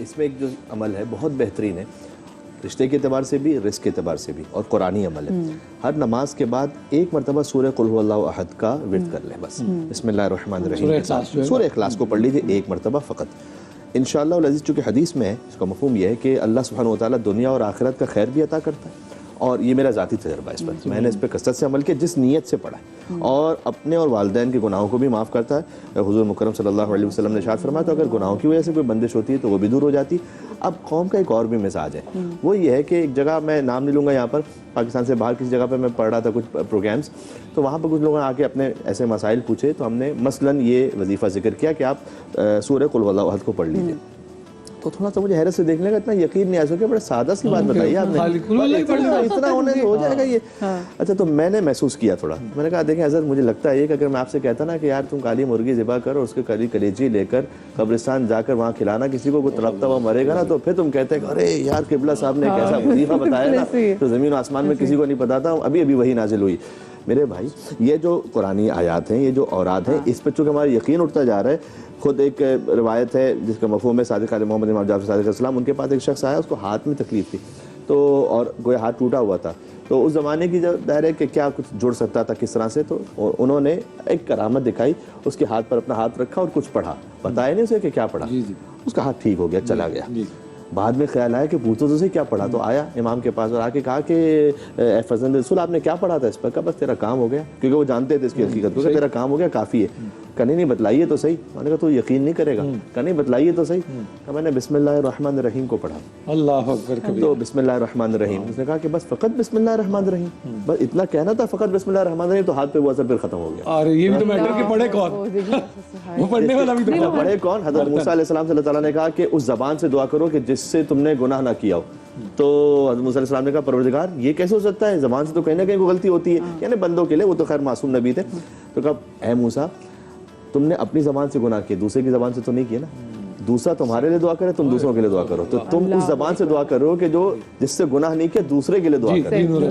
اس میں ایک جو عمل ہے بہت بہترین ہے، رشتے کے اعتبار سے بھی، رزق کے اعتبار سے بھی، اور قرآنی عمل ہے۔ ہر نماز کے بعد ایک مرتبہ سورہ قل هو اللہ احد کا ورد کر لیں بس، بسم اللہ الرحمن الرحیم، سورہ اخلاص کو پڑھ لیجئے ایک مرتبہ فقط، انشاءاللہ العزیز۔ چونکہ حدیث میں ہے، اس کا مفہوم یہ ہے کہ اللہ سبحانہ وتعالیٰ دنیا اور آخرت کا خیر بھی عطا کرتا ہے، اور یہ میرا ذاتی تجربہ ہے اس پر، میں نے اس پہ کثرت سے عمل کیا جس نیت سے پڑھا ہے، اور اپنے اور والدین کے گناہوں کو بھی معاف کرتا ہے۔ حضور مکرم صلی اللہ علیہ وسلم نے ارشاد فرمایا تو اگر گناہوں کی وجہ سے کوئی بندش ہوتی ہے تو وہ بھی دور ہو جاتی۔ اب قوم کا ایک اور بھی مزاج ہے، وہ یہ ہے کہ ایک جگہ، میں نام نہیں لوں گا یہاں پر، پاکستان سے باہر کسی جگہ پہ میں پڑھ رہا تھا کچھ پروگرامز، تو وہاں پر کچھ لوگوں نے آ کے اپنے ایسے مسائل پوچھے، تو ہم نے مثلاً یہ وظیفہ ذکر کیا کہ آپ سورہ قل هو اللہ احد کو پڑھ لیجیے۔ تو تھوڑا سا مجھے حیرت سے دیکھنے کا اتنا یقین نہیں آ سکا، بڑے سادہ سی بات بتائی آپ نے، اتنا ہونے سے ہو جائے گا یہ؟ اچھا، تو میں نے محسوس کیا تھوڑا، میں نے کہا دیکھیں حضرت، مجھے لگتا ہے کہ اگر میں آپ سے کہتا نا کہ یار تم کالی مرغی ذبح کر اور اس کے کلیجی لے کر قبرستان جا کر وہاں کھلانا کسی کو، کوئی تڑپتا ہوا مرے گا نا، تو پھر تم کہتے ہیں کہ ارے یار قبلہ صاحب نے کیسا وظیفہ بتایا نا، تو زمین و آسمان میں کسی کو نہیں پتا تھا، ابھی ابھی وہی نازل ہوئی۔ میرے بھائی، یہ جو قرآنی آیات ہیں، یہ جو اوراد ہیں، اس پر چونکہ ہمارا یقین اٹھتا جا رہا ہے۔ خود ایک روایت ہے جس کا مفہوم ہے، صادق علیہ محمد امام جعفر صادق علیہ السلام، ان کے پاس ایک شخص آیا، اس کو ہاتھ میں تکلیف تھی، تو اور گویا ہاتھ ٹوٹا ہوا تھا، تو اس زمانے کی جو دائر ہے کہ کیا کچھ جڑ سکتا تھا کس طرح سے، تو انہوں نے ایک کرامت دکھائی، اس کے ہاتھ پر اپنا ہاتھ رکھا اور کچھ پڑھا، بتایا نہیں اسے کہ کیا پڑھا، اس کا ہاتھ ٹھیک ہو گیا، چلا گیا۔ بعد میں خیال آیا کہ پوچھو تو سے کیا پڑھا، تو آیا امام کے پاس اور آ کے کہا کہ اے فرزند رسول، آپ نے کیا پڑھا تھا اس پر؟ کہا بس تیرا کام ہو گیا، کیونکہ وہ جانتے تھے اس کی حقیقت کو، کہ تیرا کام ہو گیا، کافی ہے۔ کہا نہیں بتلائیے تو صحیح۔ میں نے کہا تو یقین نہیں کرے گا؟ کہا نہیں بتلائیے تو صحیح۔ کہا میں نے بسم اللہ الرحمن الرحیم کو پڑھا۔ اللہ اکبر، تو بسم اللہ الرحمن الرحیم، اس نے کہا کہ بس فقط بسم اللہ الرحمن الرحیم، بس اتنا کہنا تھا، فقط بسم اللہ الرحمن الرحیم، تو ہاتھ پہ وہ اثر پھر ختم ہو گیا۔ اور یہ بھی تو میٹر کہ پڑھے کون، وہ پڑھنے والا بھی تو پڑھے کون؟ حضرت موسیٰ علیہ السلام سے اللہ تعالیٰ نے کہا کہ اس زبان سے دعا کرو کہ جس سے تم نے گناہ نہ کیا ہو، تو حضرت موسیٰ علیہ السلام نے کہا پروردگار یہ کیسے ہو سکتا ہے، زبان سے تو کہیں نہ کہیں کوئی غلطی ہوتی ہے، یعنی بندوں کے لیے، وہ تو خیر معصوم نبی تھے۔ تو کہا اے موسیٰ، تم نے اپنی زبان سے گناہ کیا، دوسرے کی زبان سے تو نہیں کیا نا، دوسرا تمہارے لیے دعا کرے، تم دوسروں کے لیے دعا کرو، تو تم اس زبان سے دعا کرو کہ جو جس سے گناہ نہیں کیا، دوسرے کے لیے دعا کرو۔